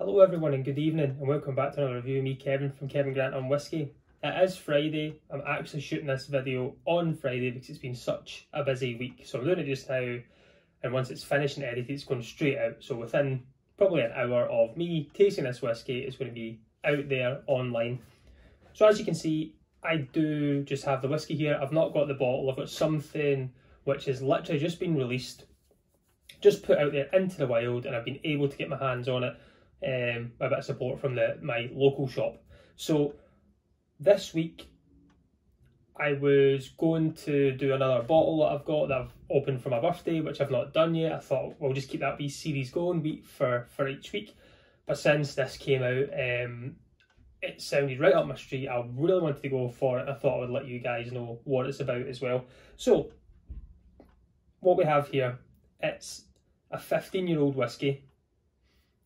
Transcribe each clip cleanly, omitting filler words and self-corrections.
Hello everyone and good evening and welcome back to another review of me, Kevin, from Kevin Grant on Whiskey. It is Friday. I'm actually shooting this video on Friday because it's been such a busy week. So I'm doing it just now, and once it's finished and edited, it's going straight out. So within probably an hour of me tasting this whiskey, it's going to be out there online. So as you can see, I do just have the whiskey here. I've not got the bottle. I've got something which has literally just been released, just put out there into the wild, and I've been able to get my hands on it. A bit of support from my local shop. So this week I was going to do another bottle that I've got that I've opened for my birthday, which I've not done yet. I thought we'll just keep that wee series going for each week. But since this came out, it sounded right up my street. I really wanted to go for it. I thought I would let you guys know what it's about as well. So what we have here, it's a 15-year-old whiskey.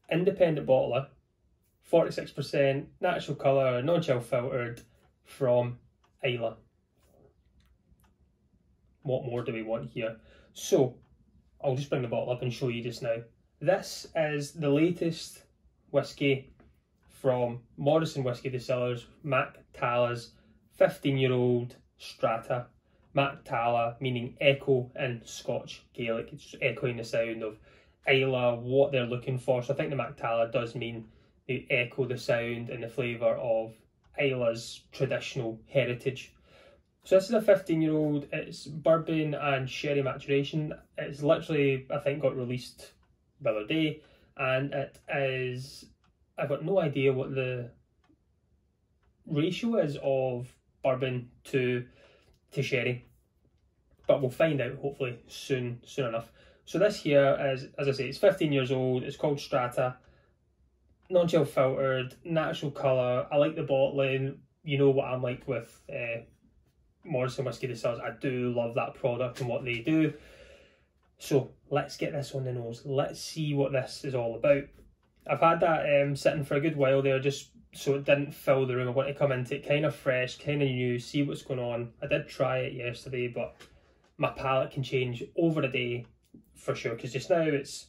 Independent bottler, 46%, natural colour, non-chill filtered, from Islay. What more do we want here? So, I'll just bring the bottle up and show you just now. This is the latest whiskey from Morrison Whiskey Distillers, Mac-Talla's 15-year-old Strata. Mac-Talla meaning echo in Scotch Gaelic. It's just echoing the sound of Islay, what they're looking for. So I think the Mac-Talla does mean they echo the sound and the flavour of Islay's traditional heritage. So this is a 15-year-old, it's bourbon and sherry maturation. It's literally, I think, got released the other day, and it is, I've got no idea what the ratio is of bourbon to sherry, but we'll find out hopefully soon enough. So this here is, as I say, it's 15 years old, it's called Strata, non-chill filtered, natural colour. I like the bottling. You know what I'm like with Morrison Whiskey Distillers. I do love that product and what they do. So let's get this on the nose. Let's see what this is all about. I've had that sitting for a good while there, just so it didn't fill the room. I want to come into it kind of fresh, kind of new, see what's going on. I did try it yesterday, but my palate can change over the day for sure, because just now it's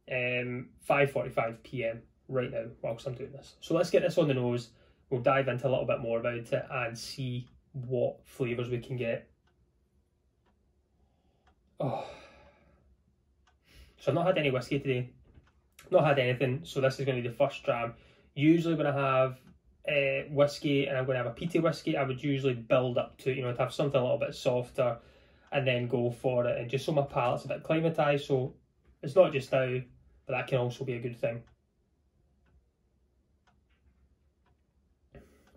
5:45 PM right now whilst I'm doing this. So let's get this on the nose. We'll dive into a little bit more about it and see what flavours we can get. Oh, so I've not had any whiskey today, not had anything, so this is going to be the first dram. Usually when I have whiskey and I'm going to have a peaty whiskey, I would usually build up to, you know, to have something a little bit softer and then go for it, and just so my palate's a bit acclimatised. So it's not just now, but that can also be a good thing.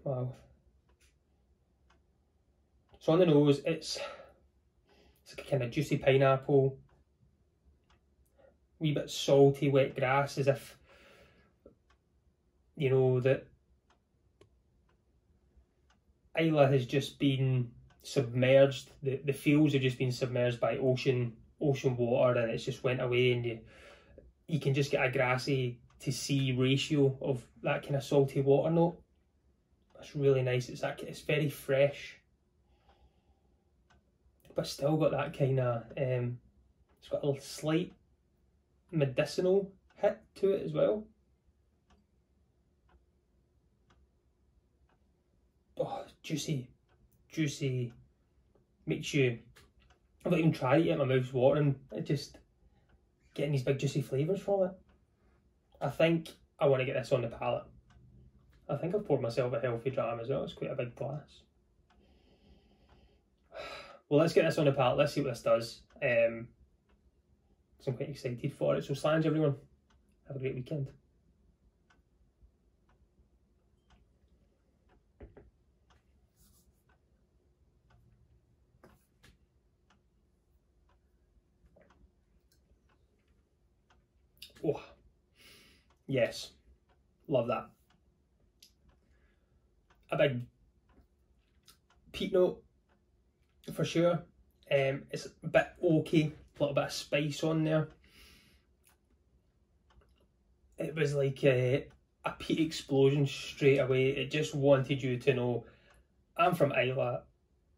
Wow. So on the nose, it's like a kind of juicy pineapple, wee bit salty, wet grass, as if, you know, that Islay has just been submerged. The fields have just been submerged by ocean water, and it's just went away, and you can just get a grassy to sea ratio of that kind of salty water note. That's really nice. It's very fresh, but still got that kind of it's got a slight medicinal hit to it as well. Oh, juicy, makes you, I've not even tried it yet, my mouth's watering. It just getting these big juicy flavours from it. I think I want to get this on the palate. I think I've poured myself a healthy dram as well. It's quite a big glass. Well, let's get this on the palate. Let's see what this does. I'm quite excited for it. So slange everyone. Have a great weekend. Oh, yes, love that. A big peat note for sure. It's a bit oaky, a little bit of spice on there. It was like a peat explosion straight away. It just wanted you to know, I'm from Islay.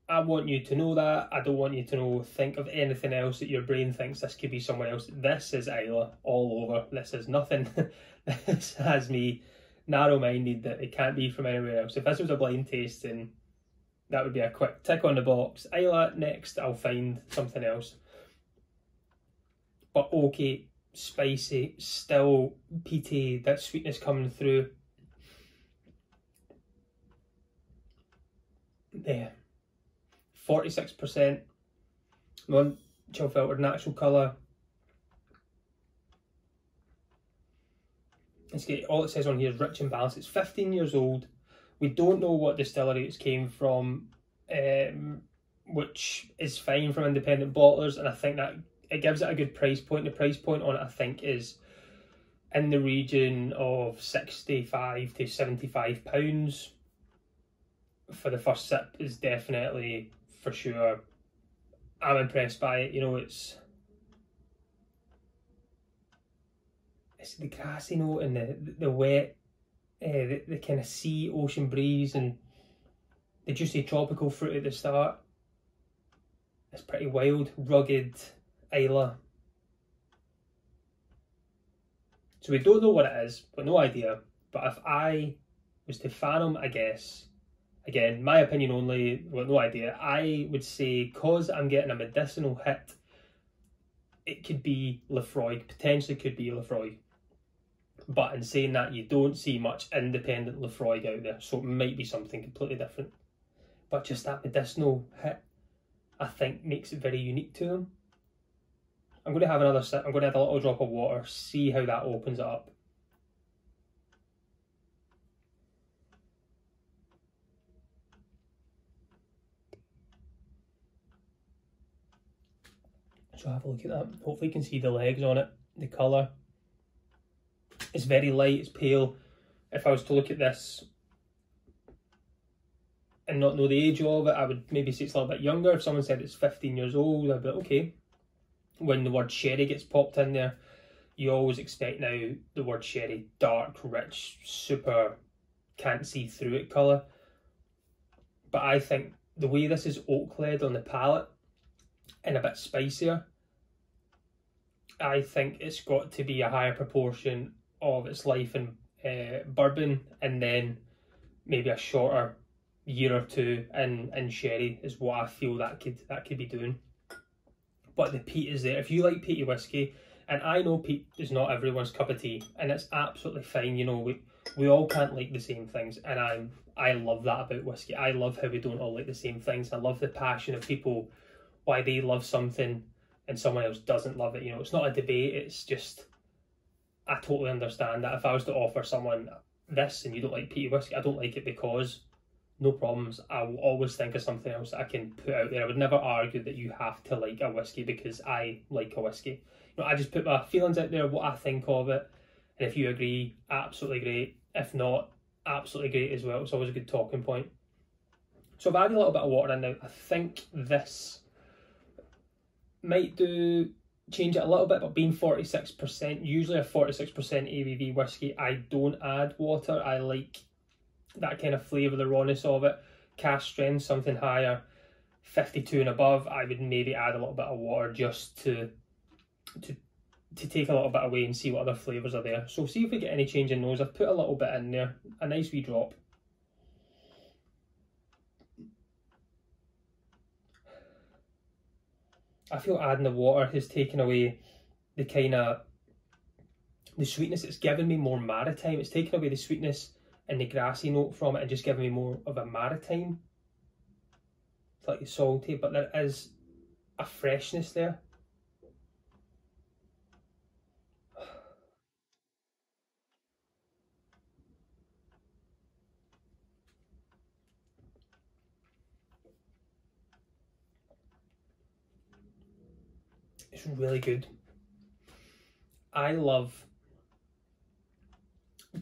I want you to know that. I don't want you to think of anything else that your brain thinks this could be somewhere else. This is Islay all over. This is nothing. This has me narrow-minded that it can't be from anywhere else. If this was a blind tasting, that would be a quick tick on the box. Islay, next I'll find something else. But okay, spicy, still peaty, that sweetness coming through. There. 46%, non-chill filtered natural colour. It's got, all it says on here is rich and balanced. It's 15 years old. We don't know what distillery it came from, which is fine from independent bottlers, and I think that it gives it a good price point. The price point on it, I think, is in the region of £65 to £75. For the first sip is definitely, for sure, I'm impressed by it. You know, it's the grassy note and the wet, the kind of sea ocean breeze and the juicy tropical fruit at the start. It's pretty wild, rugged Islay. So we don't know what it is, but no idea. But if I was to fathom, I guess, again, my opinion only, well, no idea, I would say, because I'm getting a medicinal hit, it could be Lefroy, potentially could be Lefroy. But in saying that, you don't see much independent Lefroy out there, so it might be something completely different. But just that medicinal hit, I think, makes it very unique to them. I'm going to have another sip. I'm going to add a little drop of water, see how that opens it up. So have a look at that. Hopefully you can see the legs on it, the colour. It's very light, it's pale. If I was to look at this and not know the age of it, I would maybe say it's a little bit younger. If someone said it's 15 years old, I'd be okay. When the word sherry gets popped in there, you always expect now the word sherry, dark, rich, super, can't see through it colour. But I think the way this is oak led on the palate and a bit spicier, I think it's got to be a higher proportion of its life in bourbon, and then maybe a shorter year or two in sherry is what I feel that could be doing. But the peat is there. If you like peaty whiskey, and I know peat is not everyone's cup of tea, and it's absolutely fine. You know, we all can't like the same things, and I love that about whiskey. I love how we don't all like the same things. I love the passion of people, why they love something and someone else doesn't love it. You know, it's not a debate. It's just, I totally understand that if I was to offer someone this and you don't like peaty whiskey, I don't like it because, no problems. I will always think of something else that I can put out there. I would never argue that you have to like a whiskey because I like a whiskey. You know, I just put my feelings out there, what I think of it, and if you agree, absolutely great. If not, absolutely great as well. It's always a good talking point. So I've added a little bit of water in now. I think this might change it a little bit, but being 46%, usually a 46% ABV whiskey, I don't add water. I like that kind of flavour, the rawness of it. Cask strength, something higher, 52 and above, I would maybe add a little bit of water just to take a little bit away and see what other flavours are there. So see if we get any change in those. I've put a little bit in there, a nice wee drop. I feel adding the water has taken away the kind of the sweetness. It's given me more maritime. It's taken away the sweetness and the grassy note from it and just giving me more of a maritime, slightly salty, but there is a freshness there. It's really good. I love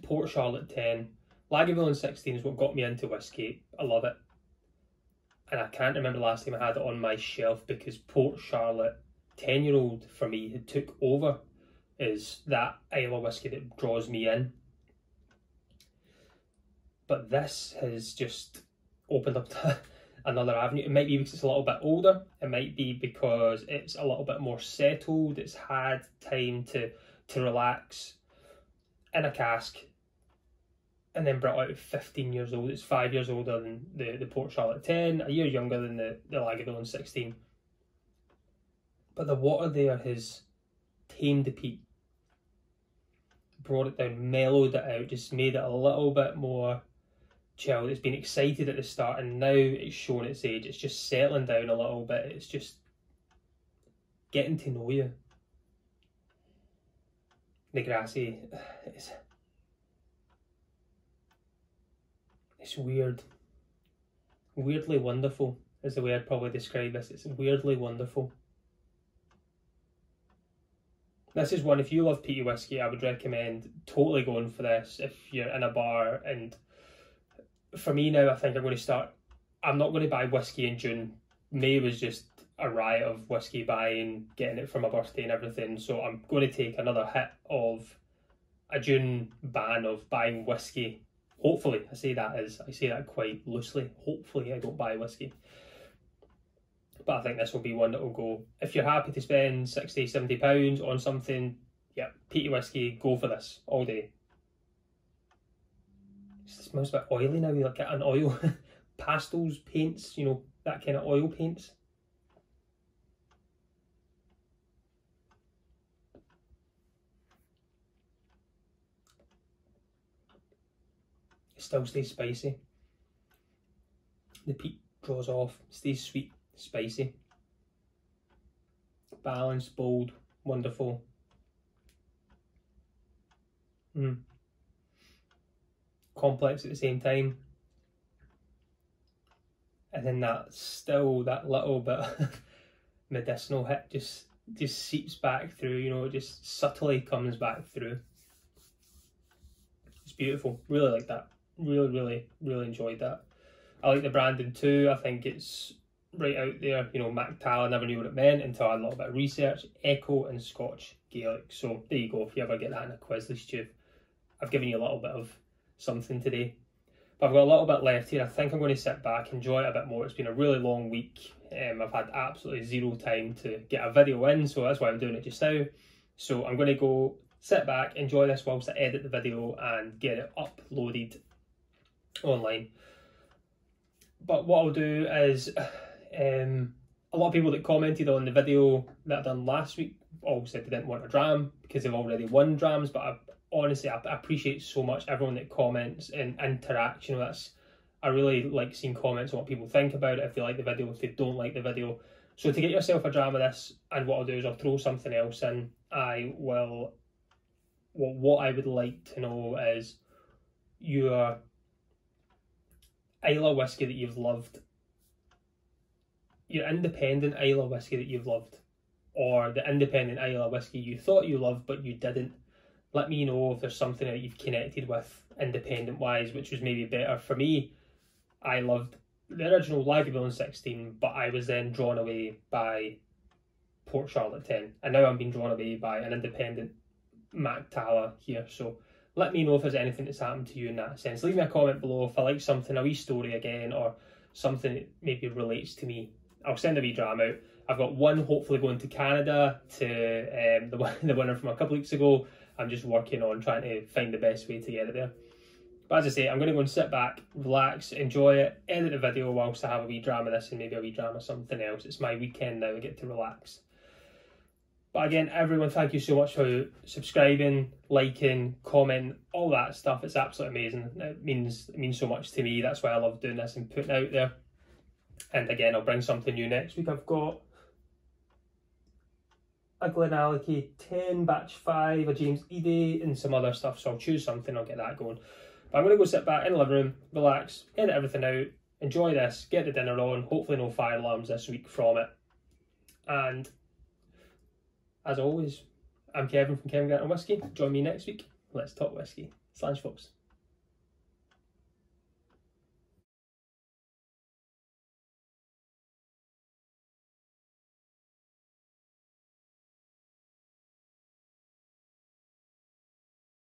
Port Charlotte 10. Lagavulin 16 is what got me into whiskey. I love it. And I can't remember the last time I had it on my shelf because Port Charlotte 10-year-old for me who took over is that Islay whiskey that draws me in. But this has just opened up another avenue. It might be because it's a little bit older. It might be because it's a little bit more settled. It's had time to relax in a cask, and then brought out at 15 years old. It's 5 years older than the Port Charlotte 10, a year younger than the Lagavulin 16. But the water there has tamed the peat, brought it down, mellowed it out, just made it a little bit more chilled. It's been excited at the start, and now it's shown its age. It's just settling down a little bit. It's just getting to know you. The grassy, it's weird. Weirdly wonderful is the way I'd probably describe this. It's weirdly wonderful. This is one, if you love peaty whiskey, I would recommend totally going for this if you're in a bar. And for me now, I think I'm going to start, I'm not going to buy whiskey in June. May was just a riot of whiskey buying, getting it for my birthday and everything. So I'm going to take another hit of a June ban of buying whiskey. Hopefully, I say that quite loosely. Hopefully I don't buy whiskey. But I think this will be one that will go. If you're happy to spend £60, £70 on something, yeah, peaty whiskey, go for this all day. It smells a bit oily now, you like get an oil, pastels, paints, you know, that kind of oil paints. It still stays spicy. The peat draws off, stays sweet, spicy, balanced, bold, wonderful. Complex at the same time. And then that little bit medicinal hit just seeps back through, you know, it just subtly comes back through. It's beautiful. Really like that. Really enjoyed that. I like the branding too. I think it's right out there. You know, Mac-Talla, never knew what it meant until I had a little bit of research. Echo and Scotch Gaelic. So there you go. If you ever get that in a quiz, at least I've given you a little bit of something today. But I've got a little bit left here. I think I'm going to sit back, enjoy it a bit more. It's been a really long week. I've had absolutely zero time to get a video in, so that's why I'm doing it just now. So I'm going to go sit back, enjoy this whilst I edit the video and get it uploaded online. But what I'll do is, a lot of people that commented on the video that I done last week all said they didn't want a dram because they've already won drams, but honestly, I appreciate so much everyone that comments and interacts. You know, I really like seeing comments on what people think about it, if they like the video, if they don't like the video. So to get yourself a dram of this, and what I'll do is I'll throw something else in. What I would like to know is your Islay whiskey that you've loved, your independent Islay whiskey that you've loved, or the independent Islay whiskey you thought you loved but you didn't. Let me know if there's something that you've connected with independent wise, which was maybe better. For me, I loved the original Lagavulin 16, but I was then drawn away by Port Charlotte 10, and now I'm being drawn away by an independent Mac-Talla here. So let me know if there's anything that's happened to you in that sense. Leave me a comment below if I like something, a wee story again, or something that maybe relates to me. I'll send a wee dram out. I've got one hopefully going to Canada to the winner from a couple weeks ago. I'm just working on trying to find the best way to get it there. But as I say, I'm going to go and sit back, relax, enjoy it, edit the video whilst I have a wee dram of this and maybe a wee dram of something else. It's my weekend now, I get to relax. But again, everyone, thank you so much for subscribing, liking, commenting, all that stuff. It's absolutely amazing. It means so much to me. That's why I love doing this and putting it out there. And again, I'll bring something new next week. I've got a Glenallachie 10, batch 5, a James Eady, and some other stuff. So I'll choose something, I'll get that going. But I'm going to go sit back in the living room, relax, edit everything out, enjoy this, get the dinner on. Hopefully no fire alarms this week from it. And as always, I'm Kevin from Kevin Grant and Whiskey. Join me next week. Let's talk whiskey. Slange, folks.